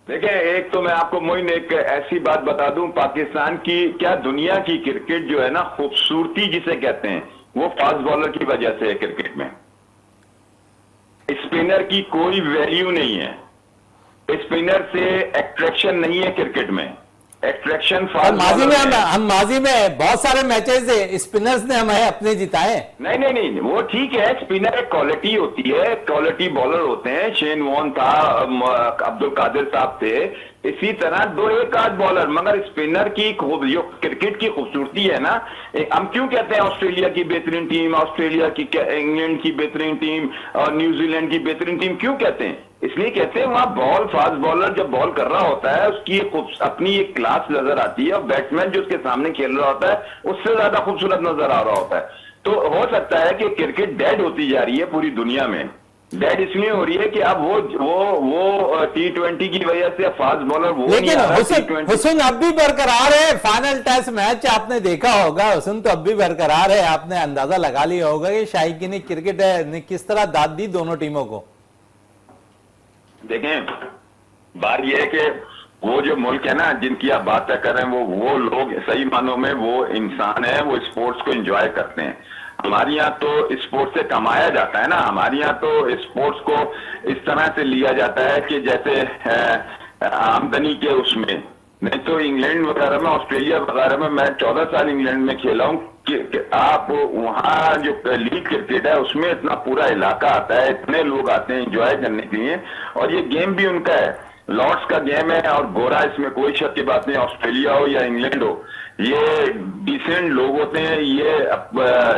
देखिए, एक तो मैं आपको मोइन एक ऐसी बात बता दूं, पाकिस्तान की क्या दुनिया की क्रिकेट जो है ना, खूबसूरती जिसे कहते हैं, वो फास्ट बॉलर की वजह से है। क्रिकेट में स्पिनर की कोई वैल्यू नहीं है, स्पिनर से एट्रैक्शन नहीं है क्रिकेट में, एट्रैक्शन फास्ट माजी में बॉलर है। हम माजी में बहुत सारे मैचेस स्पिनर्स ने हमें अपने जिताए। नहीं, वो ठीक है, स्पिनर एक क्वालिटी होती है, क्वालिटी बॉलर होते हैं। शेन वॉर्न था, अब्दुल कादिर साहब थे, इसी तरह 2 एक आध बॉलर, मगर स्पिनर की जो क्रिकेट की खूबसूरती है ना, हम क्यों कहते हैं ऑस्ट्रेलिया की बेहतरीन टीम, ऑस्ट्रेलिया की, इंग्लैंड की बेहतरीन टीम और न्यूजीलैंड की बेहतरीन टीम, क्यों कहते हैं? इसलिए कहते हैं वहां बॉल, फास्ट बॉलर जब बॉल कर रहा होता है, उसकी अपनी एक क्लास नजर आती है, और बैट्समैन जो उसके सामने खेल रहा होता है उससे ज्यादा खूबसूरत नजर आ रहा होता है। तो हो सकता है कि क्रिकेट डेड होती जा रही है पूरी दुनिया में। डेड इसलिए हो रही है कि अब वो T20 की वजह से फास्ट बॉलर वो नहीं लेकिन आ रहा। हुसैन अब भी बरकरार है। फाइनल टेस्ट मैच आपने देखा होगा, हुसैन तो अब भी बरकरार है। आपने अंदाजा लगा लिया होगा कि शाहीन क्रिकेट ने किस तरह दाद दी दोनों टीमों को। देखें, बात यह है कि वो जो मुल्क है ना जिनकी आप बात कर रहे हैं, वो लोग सही मानों में वो इंसान है, वो स्पोर्ट्स को एंजॉय करते हैं। हमारे यहाँ तो स्पोर्ट्स से कमाया जाता है ना, हमारे यहाँ तो स्पोर्ट्स को इस तरह से लिया जाता है कि जैसे आमदनी के उसमें। नहीं तो इंग्लैंड वगैरह में, ऑस्ट्रेलिया वगैरह में, मैं 14 साल इंग्लैंड में खेला हूँ कि आप वहाँ जो लीग क्रिकेट है उसमें इतना पूरा इलाका आता है, इतने लोग आते हैं एंजॉय करने के लिए, और ये गेम भी उनका है, लॉर्ड्स का गेम है, और गोरा, इसमें कोई शक की बात नहीं। ऑस्ट्रेलिया हो या इंग्लैंड हो, ये डिसेंट लोग होते हैं, ये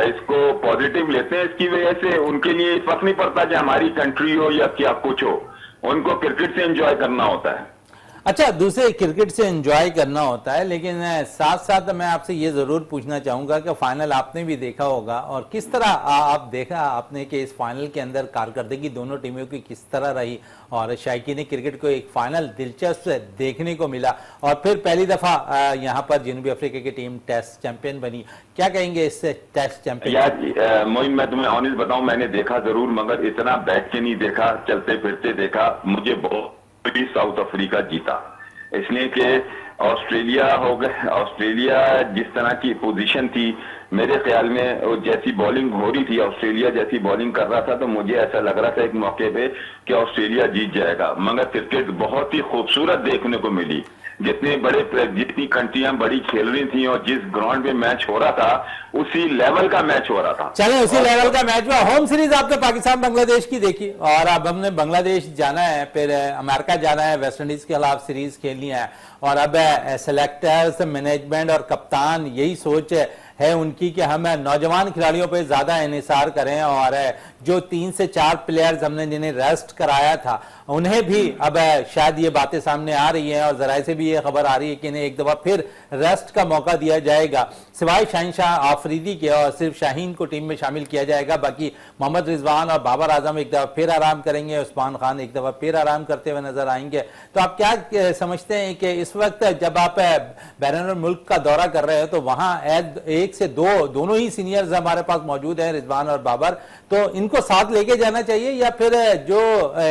इसको पॉजिटिव लेते हैं। इसकी वजह से उनके लिए फर्क नहीं पड़ता कि हमारी कंट्री हो या क्या कुछ हो, उनको क्रिकेट से एंजॉय करना होता है। अच्छा, दूसरे क्रिकेट से एंजॉय करना होता है, लेकिन साथ साथ मैं आपसे ये जरूर पूछना चाहूंगा कि फाइनल आपने भी देखा होगा, और किस तरह आप देखा आपने कि इस फाइनल के अंदर कारकर्दगी दोनों टीमों की किस तरह रही, और शायकीन क्रिकेट को एक फाइनल दिलचस्प देखने को मिला, और फिर पहली दफा यहाँ पर जनूबी अफ्रीका की टीम टेस्ट चैंपियन बनी। क्या कहेंगे इस टेस्ट चैंपियन? यार मोइन, मैं तुम्हें ऑनेस्ट बताऊं, मैंने देखा जरूर, मगर इतना बैठ के नहीं देखा, चलते फिरते देखा। मुझे बहुत साउथ अफ्रीका जीता, इसलिए कि ऑस्ट्रेलिया हो गए, ऑस्ट्रेलिया जिस तरह की पोजीशन थी, मेरे ख्याल में वो जैसी बॉलिंग हो रही थी, ऑस्ट्रेलिया जैसी बॉलिंग कर रहा था, तो मुझे ऐसा लग रहा था एक मौके पे कि ऑस्ट्रेलिया जीत जाएगा। मगर क्रिकेट बहुत ही खूबसूरत देखने को मिली, जितनी कंट्रियां बड़ी खेल रही थी, और जिस ग्राउंड पे मैच हो रहा था उसी लेवल का मैच हो रहा था। चले उसी लेवल का मैच हुआ। होम सीरीज आपने पाकिस्तान बांग्लादेश की देखी, और अब हमने बांग्लादेश जाना है, फिर अमेरिका जाना है, वेस्ट इंडीज के खिलाफ सीरीज खेलनी है, और अब सेलेक्टर्स, मैनेजमेंट और कप्तान यही सोच है उनकी कि हम नौजवान खिलाड़ियों पे ज्यादा इन्हिसार करें, और जो 3 से 4 प्लेयर्स हमने जिन्हें रेस्ट कराया था उन्हें भी अब शायद ये बातें सामने आ रही हैं, और जराए से भी ये खबर आ रही है कि इन्हें एक दफा फिर रेस्ट का मौका दिया जाएगा, सिवाय शहनशाह आफरीदी के, और सिर्फ शाहीन को टीम में शामिल किया जाएगा। बाकी मोहम्मद रिजवान और बाबर आजम एक दफा फिर आराम करेंगे, उस्मान खान एक दफा फिर आराम करते हुए नजर आएंगे। तो आप क्या समझते हैं कि इस वक्त जब आप बैरून मुल्क का दौरा कर रहे हो, तो वहां 1 से 2 दोनों ही सीनियर्स हमारे पास मौजूद हैं, रिजवान और बाबर, तो इनको साथ लेके जाना चाहिए, या फिर जो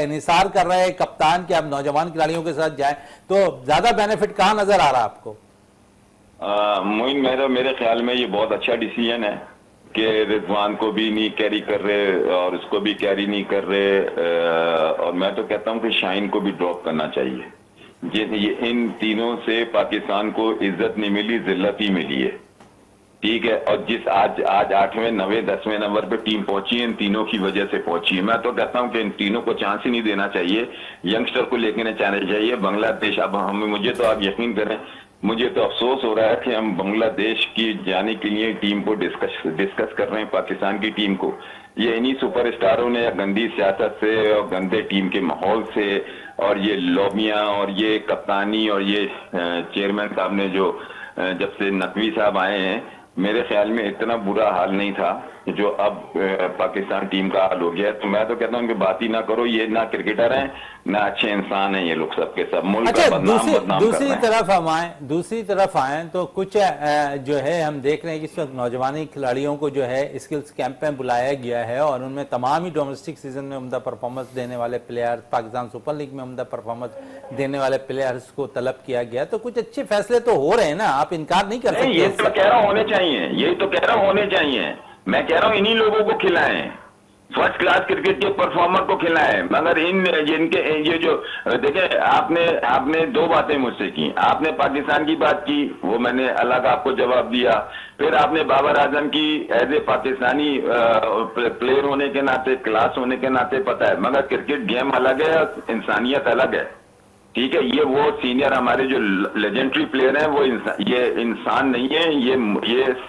निसार कर रहे हैं कप्तान के आप नौजवान खिलाड़ियों के साथ जाएं, तो ज्यादा बेनिफिट कहां नजर आ रहा है आपको? मोइन, मेरे ख्याल में ये बहुत अच्छा डिसीजन है कि रिजवान को भी नहीं कैरी कर रहे और उसको भी कैरी नहीं कर रहे, और मैं तो कहता हूं कि शाहीन को भी ड्रॉप करना चाहिए। इन तीनों से पाकिस्तान को इज्जत नहीं मिली, जिल्लत ही मिली है, ठीक है। और जिस आज 8वें 9वें 10वें नंबर पे टीम पहुंची है, इन तीनों की वजह से पहुंची है। मैं तो कहता हूं कि इन तीनों को चांस ही नहीं देना चाहिए, यंगस्टर को लेकर जाना चाहिए। बांग्लादेश, अब मुझे तो आप यकीन करें मुझे तो अफसोस हो रहा है कि हम बांग्लादेश की जाने के लिए टीम को डिस्कस कर रहे हैं, पाकिस्तान की टीम को। ये इन्हीं सुपरस्टारों ने गंदी सियासत से और गंदे टीम के माहौल से और ये लॉबियां और ये कप्तानी और ये चेयरमैन साहब ने जो जब से नकवी साहब आए हैं, मेरे ख्याल में इतना बुरा हाल नहीं था जो अब पाकिस्तान टीम का हाल हो गया है। तो मैं तो कहता हूँ कि बात ही ना करो, ये ना क्रिकेटर हैं ना अच्छे इंसान हैं, ये लोग सबके सब मुल्क अच्छा, का बदनाम कर दूसरी रहे हैं। तरफ आए तो कुछ जो है हम देख रहे हैं कि इस वक्त नौजवानी खिलाड़ियों को जो है स्किल्स कैंप में बुलाया गया है और उनमें तमाम ही डोमेस्टिक सीजन में उम्दा परफॉर्मेंस देने वाले प्लेयर्स, पाकिस्तान सुपर लीग में उम्दा परफॉर्मेंस देने वाले प्लेयर्स को तलब किया गया। तो कुछ अच्छे फैसले तो हो रहे हैं ना, आप इनकार नहीं कर सकते। ये तो कह रहा हूँ होने चाहिए, यही तो कह रहा हूँ होने चाहिए। मैं कह रहा हूँ इन्हीं लोगों को खिलाएं, फर्स्ट क्लास क्रिकेट के परफॉर्मर को खिलाएं। मगर जिनके ये जो देखें, आपने दो बातें मुझसे की। आपने पाकिस्तान की बात की, वो मैंने अलग आपको जवाब दिया। फिर आपने बाबर आजम की एज ए पाकिस्तानी प्लेयर होने के नाते, क्लास होने के नाते पता है, मगर क्रिकेट गेम अलग है, इंसानियत अलग है। ठीक है, ये वो सीनियर हमारे जो लेजेंडरी प्लेयर हैं वो ये इंसान नहीं है।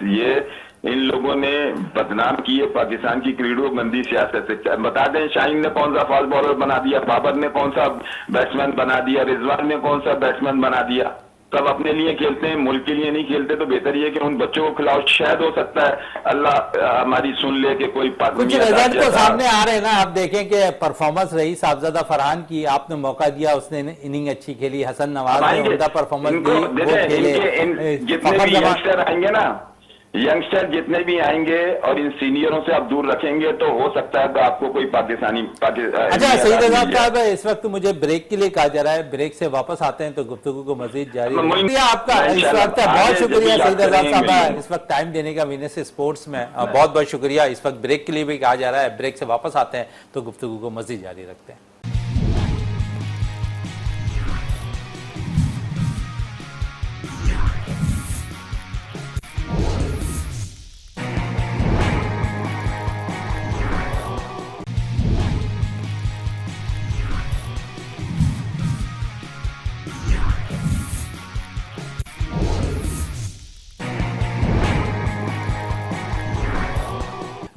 ये इन लोगों ने बदनाम की है पाकिस्तान की क्रीडो गंदी सियासत से। बता दें, शाहीन ने कौन सा फास्ट बॉलर बना दिया, बाबर ने कौन सा बैट्समैन बना दिया, रिजवान ने कौन सा बैट्समैन बना दिया। सब अपने लिए खेलते हैं, मुल्क के लिए नहीं खेलते। तो बेहतर ये कि उन बच्चों को खिलाओ, शायद हो सकता है अल्लाह हमारी सुन ले कि कोई कुछ रिजल्ट तो सामने आ रहे हैं ना। आप देखें कि परफॉर्मेंस रही साहबजादा फरहान की, आपने मौका दिया, उसने इनिंग अच्छी खेली। हसन नवाज ने उनका परफॉर्मेंस दी, वो खेले। जितने भी यंगस्टर आएंगे ना, यंगस्टर जितने भी आएंगे और इन सीनियरों से आप दूर रखेंगे तो हो सकता है कि आपको कोई पाकिस्तानी अच्छा सईद आजाद साहब, इस वक्त मुझे ब्रेक के लिए कहा जा रहा है, ब्रेक से वापस आते हैं तो गुफ्तगू को मजीद जारी रखेंगे। आपका इस वक्त बहुत शुक्रिया सईद आजाद साहब, इस वक्त टाइम देने का वीनस स्पोर्ट्स में बहुत बहुत शुक्रिया। इस वक्त ब्रेक के लिए भी कहा जा रहा है, ब्रेक से वापस आते हैं तो गुफ्तगू को मजीद जारी रखते हैं।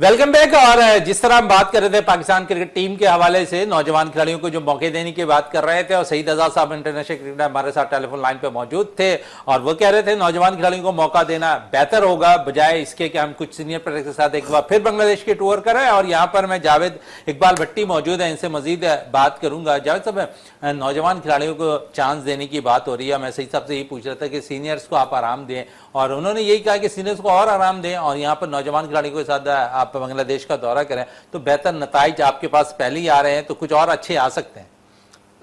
Welcome back. और जिस तरह हम बात कर रहे थे पाकिस्तान क्रिकेट टीम के हवाले से, नौजवान खिलाड़ियों को जो मौके देने की बात कर रहे थे, और सईद आजाद साहब इंटरनेशनल क्रिकेटर हमारे साथ टेलीफोन लाइन पे मौजूद थे और वो कह रहे थे नौजवान खिलाड़ियों को मौका देना बेहतर होगा, बजाय इसके कि हम कुछ सीनियर प्लेयर के साथ एक बार फिर बांग्लादेश के टूर करें। और यहाँ पर मैं जावेद इकबाल भट्टी मौजूद है, इनसे मजीद बात करूंगा। जावेद साहब, नौजवान खिलाड़ियों को चांस देने की बात हो रही है, मैं सईद साहब से यही पूछ रहा था कि सीनियर्स को आप आराम दें, और उन्होंने यही कहा कि सीनियर्स को और आराम दें और यहाँ पर नौजवान खिलाड़ियों के साथ आप बांग्लादेश का दौरा करें तो बेहतर नताइज आपके पास पहले ही आ रहे हैं, तो कुछ और अच्छे आ सकते हैं।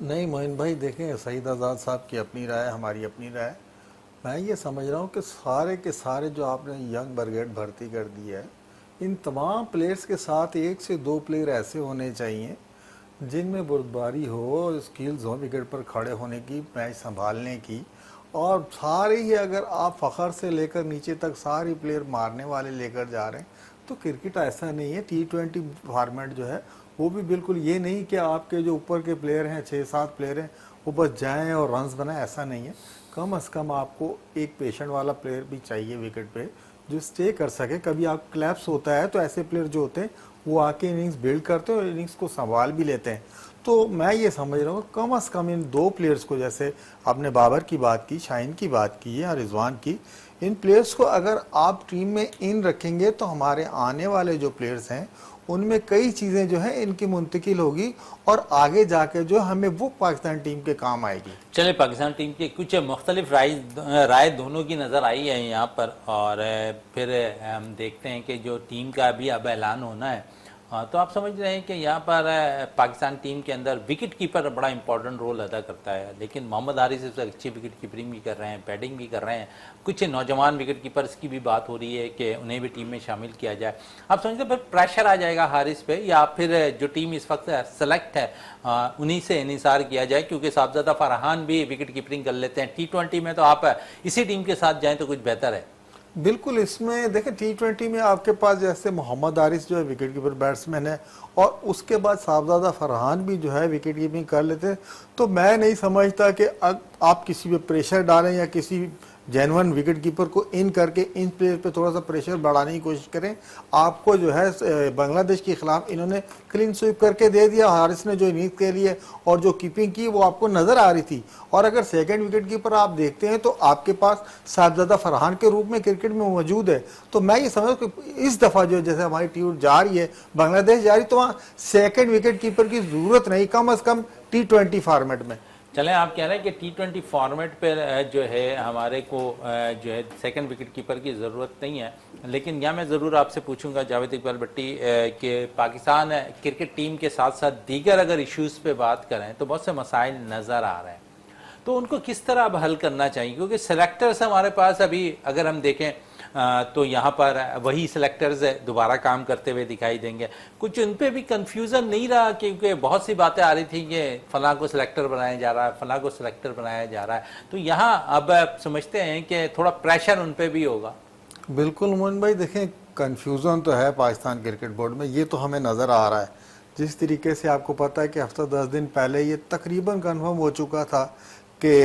नहीं मोइन भाई, देखें, सईद आज़ाद साहब की अपनी राय, हमारी अपनी राय। मैं ये समझ रहा हूँ कि सारे के सारे जो आपने यंग ब्रिगेड भर्ती कर दी है, इन तमाम प्लेयर्स के साथ 1 से 2 प्लेयर ऐसे होने चाहिए जिनमें बुर्दबारी हो, स्किल्स हो विकेट पर खड़े होने की, मैच संभालने की। और सारे ही अगर आप फ़खर से लेकर नीचे तक सारे प्लेयर मारने वाले लेकर जा रहे हैं तो क्रिकेट ऐसा नहीं है। T20 फॉर्मेट जो है वो भी बिल्कुल ये नहीं कि आपके जो ऊपर के प्लेयर हैं, 6-7 प्लेयर हैं, वो बस जाएं और रन्स बनाएं, ऐसा नहीं है। कम से कम आपको एक पेशेंट वाला प्लेयर भी चाहिए विकेट पे जो स्टे कर सके। कभी आप क्लैप्स होता है तो ऐसे प्लेयर जो होते हैं वो आके इनिंग्स बिल्ड करते हैं और इनिंग्स को संभाल भी लेते हैं। तो मैं ये समझ रहा हूँ कम से कम इन 2 प्लेयर्स को, जैसे आपने बाबर की बात की, शाहीन की बात की या रिजवान की, इन प्लेयर्स को अगर आप टीम में इन रखेंगे तो हमारे आने वाले जो प्लेयर्स हैं उनमें कई चीज़ें जो हैं इनकी मुंतकिल होगी और आगे जाके जो हमें वो पाकिस्तान टीम के काम आएगी। चले, पाकिस्तान टीम के कुछ मुख्तलिफ राय दोनों की नज़र आई है यहाँ पर, और फिर हम देखते हैं कि जो टीम का अभी अब ऐलान होना है, तो आप समझ रहे हैं कि यहाँ पर पाकिस्तान टीम के अंदर विकेट कीपर बड़ा इंपॉर्टेंट रोल अदा करता है, लेकिन मोहम्मद हारिस इससे अच्छी विकेट कीपिंग भी कर रहे हैं, बैटिंग भी कर रहे हैं। कुछ नौजवान विकेट कीपर्स की भी बात हो रही है कि उन्हें भी टीम में शामिल किया जाए। आप समझते फिर प्रेशर आ जाएगा हारिस पे, या फिर जो टीम इस वक्त सेलेक्ट है उन्हीं से इनिसार किया जाए, क्योंकि साहबजादा फरहान भी विकेट कीपिंग कर लेते हैं। T20 में तो आप इसी टीम के साथ जाएँ तो कुछ बेहतर है। बिल्कुल, इसमें देखें T20 में आपके पास जैसे मोहम्मद आरिस जो है विकेट कीपर बैट्समैन है, और उसके बाद साहबजादा फरहान भी जो है विकेट कीपिंग कर लेते हैं। तो मैं नहीं समझता कि आप किसी पे प्रेशर डालें या किसी जेन्युइन विकेट कीपर को इन करके इन प्लेयर पे थोड़ा सा प्रेशर बढ़ाने की कोशिश करें। आपको जो है बांग्लादेश के खिलाफ इन्होंने क्लीन स्वीप करके दे दिया, हारिस ने जो इनिंग्स के लिए और जो कीपिंग की वो आपको नजर आ रही थी। और अगर सेकंड विकेट कीपर आप देखते हैं तो आपके पास साहबजादा फरहान के रूप में क्रिकेट में मौजूद है। तो मैं ये समझता हूँ कि इस दफा जो जैसे हमारी टीम जा रही है, बांग्लादेश जा रही, तो वहाँ सेकंड विकेट कीपर की जरूरत नहीं, कम से कम T20 फॉर्मेट में। चलें, आप कह रहे हैं कि T20 फॉर्मेट पे जो है हमारे को जो है सेकंड विकेट कीपर की ज़रूरत नहीं है, लेकिन यहाँ मैं ज़रूर आपसे पूछूंगा जावेद इकबाल भट्टी कि पाकिस्तान क्रिकेट टीम के साथ साथ दीगर अगर इश्यूज़ पे बात करें तो बहुत से मसाइल नज़र आ रहे हैं, तो उनको किस तरह अब हल करना चाहिए? क्योंकि सेलेक्टर्स हमारे पास अभी अगर हम देखें तो यहाँ पर वही सिलेक्टर्स दोबारा काम करते हुए दिखाई देंगे। कुछ उन पर भी कंफ्यूजन नहीं रहा, क्योंकि बहुत सी बातें आ रही थी कि फलां को सिलेक्टर बनाया जा रहा है, फलां को सिलेक्टर बनाया जा रहा है, तो यहाँ अब समझते हैं कि थोड़ा प्रेशर उन पर भी होगा। बिल्कुल मोहन भाई, देखें कंफ्यूजन तो है पाकिस्तान क्रिकेट बोर्ड में, ये तो हमें नज़र आ रहा है। जिस तरीके से आपको पता है कि हफ्ता 10 दिन पहले ये तकरीबन कन्फर्म हो चुका था कि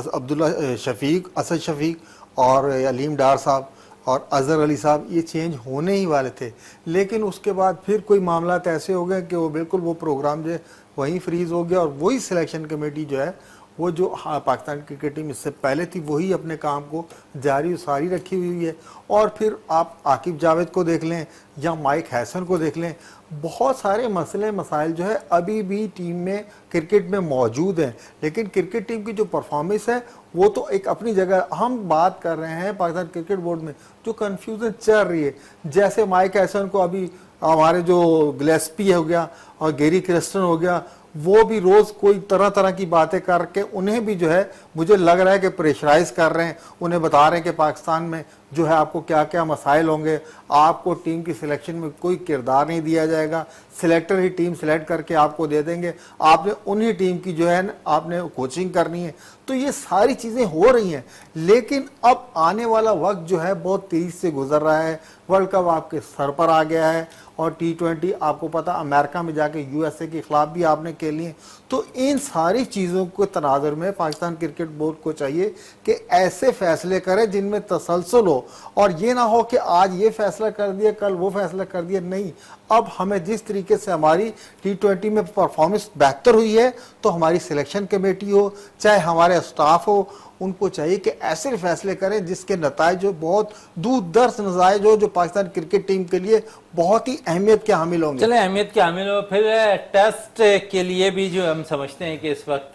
अब्दुल्ला शफीक, असद शफीक और अलीम डार साहब और अजहर अली साहब ये चेंज होने ही वाले थे, लेकिन उसके बाद फिर कोई मामला ऐसे हो गए कि वो बिल्कुल वो प्रोग्राम जो है वहीं फ्रीज हो गया, और वही सिलेक्शन कमेटी जो है वो जो पाकिस्तान क्रिकेट टीम इससे पहले थी वही अपने काम को जारी सारी रखी हुई है। और फिर आप आकिब जावेद को देख लें या माइक हैसन को देख लें, बहुत सारे मसले मसाइल जो है अभी भी टीम में क्रिकेट में मौजूद हैं, लेकिन क्रिकेट टीम की जो परफॉर्मेंस है वो तो एक अपनी जगह। हम बात कर रहे हैं पाकिस्तान क्रिकेट बोर्ड में जो कन्फ्यूजन चल रही है, जैसे माइक हैसन को अभी हमारे जो ग्लेस्पी हो गया और गेरी क्रिस्टन हो गया, वो भी रोज कोई तरह तरह की बातें करके उन्हें भी जो है मुझे लग रहा है कि प्रेशराइज कर रहे हैं, उन्हें बता रहे हैं कि पाकिस्तान में जो है आपको क्या क्या मसाइल होंगे, आपको टीम की सिलेक्शन में कोई किरदार नहीं दिया जाएगा, सिलेक्टर ही टीम सिलेक्ट करके आपको दे देंगे, आपने उन्हीं टीम की जो है आपने कोचिंग करनी है। तो ये सारी चीज़ें हो रही हैं, लेकिन अब आने वाला वक्त जो है बहुत तेज़ी से गुजर रहा है। वर्ल्ड कप आपके सर पर आ गया है और T20 आपको पता अमेरिका में जाके USA के खिलाफ भी आपने खेल लिए। तो इन सारी चीज़ों को तनाज़ुर में पाकिस्तान क्रिकेट बोर्ड को चाहिए कि ऐसे फैसले करें जिनमें तसलसल हो, और ये ना हो कि आज ये फैसला कर दिया कल वो फैसला कर दिया। नहीं, अब हमें जिस तरीके से हमारी T20 में परफॉर्मेंस बेहतर हुई है, तो हमारी सिलेक्शन कमेटी हो चाहे हमारे स्टाफ हो, उनको चाहिए कि ऐसे फैसले करें जिसके नताइज जो बहुत दूरदर्श नताइज हो, जो पाकिस्तान क्रिकेट टीम के लिए बहुत ही अहमियत के हामिल होंगे। चले, अहमियत के हामिल हो। फिर टेस्ट के लिए भी जो हम समझते हैं कि इस वक्त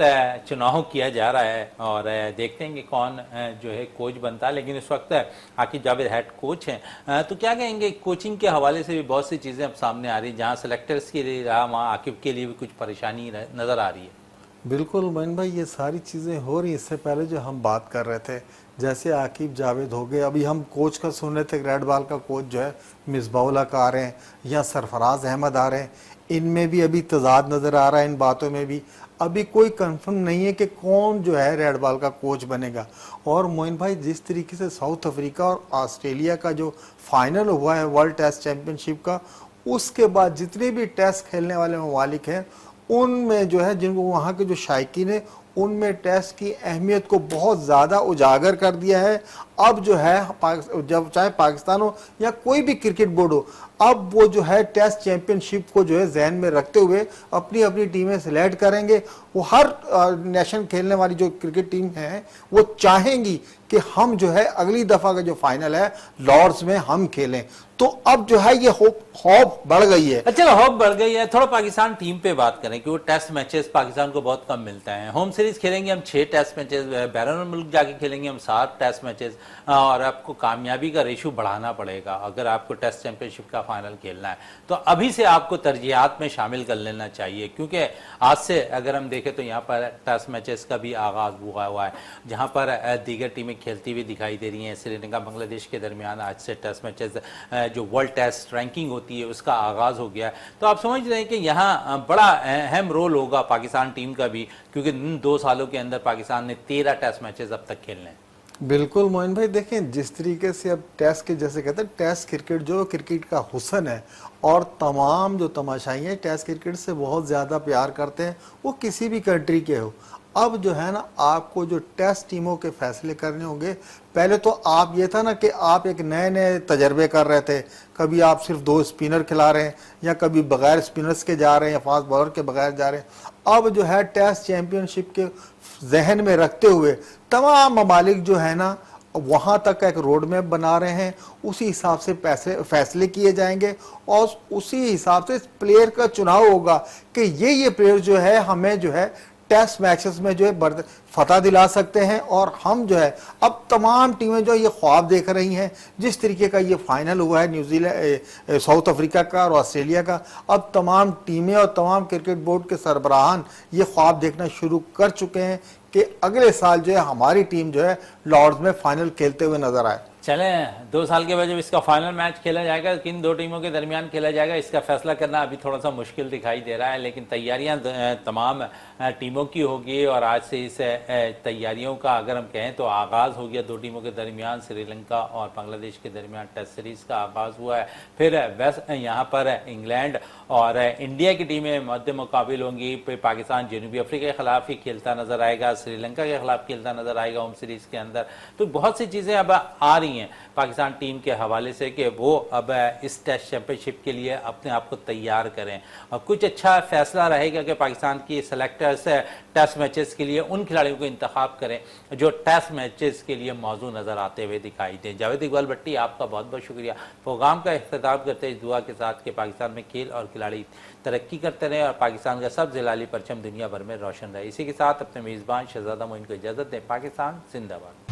चुनाव किया जा रहा है और देखते हैं कि कौन जो है कोच बनता है, लेकिन इस वक्त आकिब जावेद हेड कोच हैं। तो क्या कहेंगे, कोचिंग के हवाले से भी बहुत सी चीज़ें अब सामने आ रही हैं, जहाँ सेलेक्टर्स के लिए रहा वहाँ आकिब के लिए भी कुछ परेशानी नज़र आ रही है। बिल्कुल मोइन भाई, ये सारी चीज़ें हो रही। इससे पहले जो हम बात कर रहे थे जैसे आकिब जावेद हो गए, अभी हम कोच का सुन रहे थे, रेड बॉल का कोच जो है मिसबाउल हक आ रहे हैं या सरफराज अहमद आ रहे हैं, इनमें भी अभी तजाद नज़र आ रहा है। इन बातों में भी अभी कोई कंफर्म नहीं है कि कौन जो है रेड बॉल का कोच बनेगा। और मोइन भाई, जिस तरीके से साउथ अफ्रीका और ऑस्ट्रेलिया का जो फाइनल हुआ है वर्ल्ड टेस्ट चैम्पियनशिप का, उसके बाद जितने भी टेस्ट खेलने वाले ममालिक हैं उनमें जो है जिनको वहाँ के जो शायकीन है उनमें टेस्ट की अहमियत को बहुत ज़्यादा उजागर कर दिया है। अब जो है जब चाहे पाकिस्तान हो या कोई भी क्रिकेट बोर्ड हो, अब वो जो है टेस्ट चैंपियनशिप को जो है जहन में रखते हुए अपनी अपनी टीमें सिलेक्ट करेंगे। वो हर नेशन खेलने वाली जो क्रिकेट टीम है वो चाहेंगी कि हम जो है अगली दफ़ा का जो फाइनल है लॉर्ड्स में हम खेलें। तो अब जो है ये होप बढ़ गई है। अच्छा, होप बढ़ गई है। थोड़ा पाकिस्तान टीम पे बात करें कि वो टेस्ट मैचेस पाकिस्तान को बहुत कम मिलता है। होम सीरीज खेलेंगे हम 6 टेस्ट मैचेस, बैरून मुल्क जाके खेलेंगे हम 7 टेस्ट मैचेस, और आपको कामयाबी का रेशो बढ़ाना पड़ेगा अगर आपको टेस्ट चैंपियनशिप का फाइनल खेलना है। तो अभी से आपको तरजीहात में शामिल कर लेना चाहिए, क्योंकि आज से अगर हम देखें तो यहाँ पर टेस्ट मैचेस का भी आगाज हुआ है, जहाँ पर दीगर टीमें खेलती हुई दिखाई दे रही हैं। श्रीलंका बांग्लादेश के दरमियान आज से टेस्ट मैचेस जो वर्ल्ड टेस्ट रैंकिंग होती है उसका आगाज हो गया है। तो आप समझ रहे हैं कि यहाँ बड़ा अहम रोल होगा पाकिस्तान टीम का भी, क्योंकि इन 2 सालों के अंदर पाकिस्तान ने 13 टेस्ट मैचेस अब तक खेलने हैं। बिल्कुल मोइन भाई, देखें जिस तरीके से अब टेस्ट के जैसे कहते हैं, टेस्ट क्रिकेट जो क्रिकेट का हुस्न है और तमाम जो तमाशाई हैं टेस्ट क्रिकेट से बहुत ज़्यादा प्यार करते हैं, वो किसी भी कंट्री के हो। अब जो है ना, आपको जो टेस्ट टीमों के फैसले करने होंगे, पहले तो आप ये था ना कि आप एक नए नए तजर्बे कर रहे थे, कभी आप सिर्फ 2 स्पिनर खिला रहे हैं या कभी बगैर स्पिनर्स के जा रहे हैं या फास्ट बॉलर के बगैर जा रहे हैं। अब जो है टेस्ट चैंपियनशिप के जहन में रखते हुए तमाम ममालिक जो है ना, वहाँ तक का एक रोड मैप बना रहे हैं, उसी हिसाब से फैसले किए जाएंगे और उसी हिसाब से प्लेयर का चुनाव होगा कि ये प्लेयर जो है हमें जो है टेस्ट मैचेस में जो है फतह दिला सकते हैं। और हम जो है अब तमाम टीमें जो ये ख्वाब देख रही हैं, जिस तरीके का ये फाइनल हुआ है न्यूजीलैंड साउथ अफ्रीका का और ऑस्ट्रेलिया का, अब तमाम टीमें और तमाम क्रिकेट बोर्ड के सरबराहान ये ख्वाब देखना शुरू कर चुके हैं कि अगले साल जो है हमारी टीम जो है लॉर्ड्स में फाइनल खेलते हुए नजर आए। चलें 2 साल के बाद जब इसका फाइनल मैच खेला जाएगा, किन 2 टीमों के दरमियान खेला जाएगा, इसका फैसला करना अभी थोड़ा सा मुश्किल दिखाई दे रहा है। लेकिन तैयारियां तमाम टीमों की होगी और आज से इस तैयारियों का अगर हम कहें तो आगाज़ हो गया। 2 टीमों के दरमियान श्रीलंका और बांग्लादेश के दरमियान टेस्ट सीरीज़ का आगाज़ हुआ है। फिर यहाँ पर इंग्लैंड और इंडिया की टीमें मध्य मुकाबिल होंगी। फिर पाकिस्तान जनूबी अफ्रीका के खिलाफ ही खेलता नजर आएगा, श्रीलंका के खिलाफ खेलता नजर आएगा होम सीरीज़ के अंदर। तो बहुत सी चीज़ें अब आ रही हैं पाकिस्तान टीम के हवाले से कि वो अब इस टेस्ट चैंपियनशिप के लिए अपने आप को तैयार करें। और कुछ अच्छा फैसला रहेगा कि पाकिस्तान की सेलेक्टर्स टेस्ट मैचेस के लिए उन खिलाड़ियों को इंतखाब करें जो टेस्ट मैचेस के लिए मौजू नजर आते हुए दिखाई दें। जावेद इकबाल भट्टी, आपका बहुत बहुत शुक्रिया। प्रोग्राम का इख्तिताम करते इस दुआ के साथ कि पाकिस्तान में खेल और खिलाड़ी तरक्की करते रहे और पाकिस्तान का सब जिलाली परचम दुनिया भर में रोशन रहे। इसी के साथ अपने मेज़बान शहजादा मोइन को इजाज़त दें। पाकिस्तान जिंदाबाद।